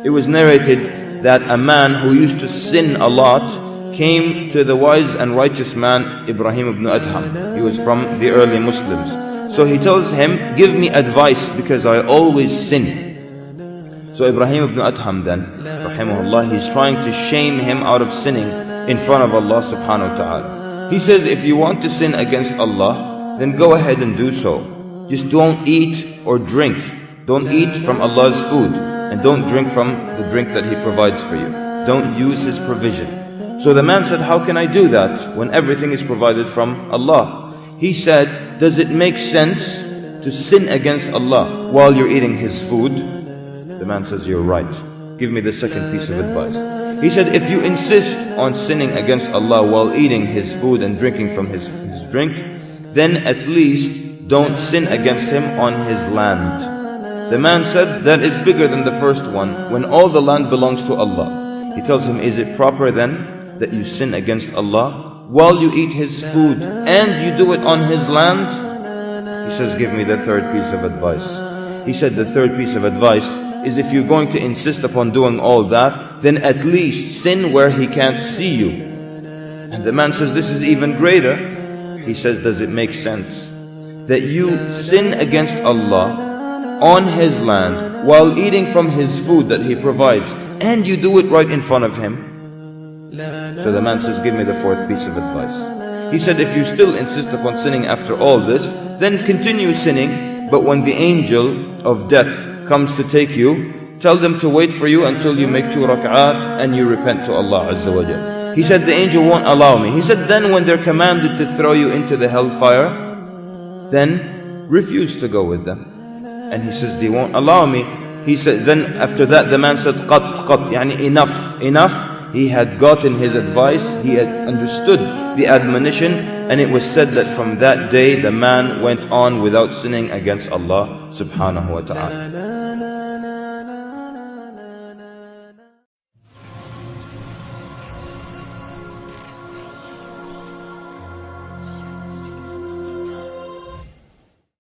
It was narrated that a man who used to sin a lot came to the wise and righteous man Ibrahim ibn Adham. He was from the early Muslims. So he tells him, give me advice because I always sin. So Ibrahim ibn Adham then, rahimahullah, he's trying to shame him out of sinning in front of Allah subhanahu wa ta'ala. He says, if you want to sin against Allah, then go ahead and do so. Just don't eat or drink. Don't eat from Allah's food, and don't drink from the drink that He provides for you. Don't use His provision. So the man said, how can I do that when everything is provided from Allah? He said, does it make sense to sin against Allah while you're eating His food? The man says, you're right. Give me the second piece of advice. He said, if you insist on sinning against Allah while eating His food and drinking from His drink, then at least don't sin against Him on His land. The man said, that is bigger than the first one, when all the land belongs to Allah. He tells him, is it proper then that you sin against Allah while you eat His food and you do it on His land? He says, give me the third piece of advice. He said, the third piece of advice is, if you're going to insist upon doing all that, then at least sin where He can't see you. And the man says, this is even greater. He says, does it make sense that you sin against Allah on His land while eating from His food that He provides, and you do it right in front of Him? So the man says, give me the fourth piece of advice. He said, if you still insist upon sinning after all this, then continue sinning, but when the angel of death comes to take you, tell them to wait for you until you make 2 rak'at and you repent to Allah Azza wa Jal. He said, the angel won't allow me. He said, then when they're commanded to throw you into the hellfire, then refuse to go with them. And he says, they won't allow me. He said, then after that the man said, qat, yani enough, enough. He had gotten his advice, he had understood the admonition, and it was said that from that day the man went on without sinning against Allah subhanahu wa ta'ala.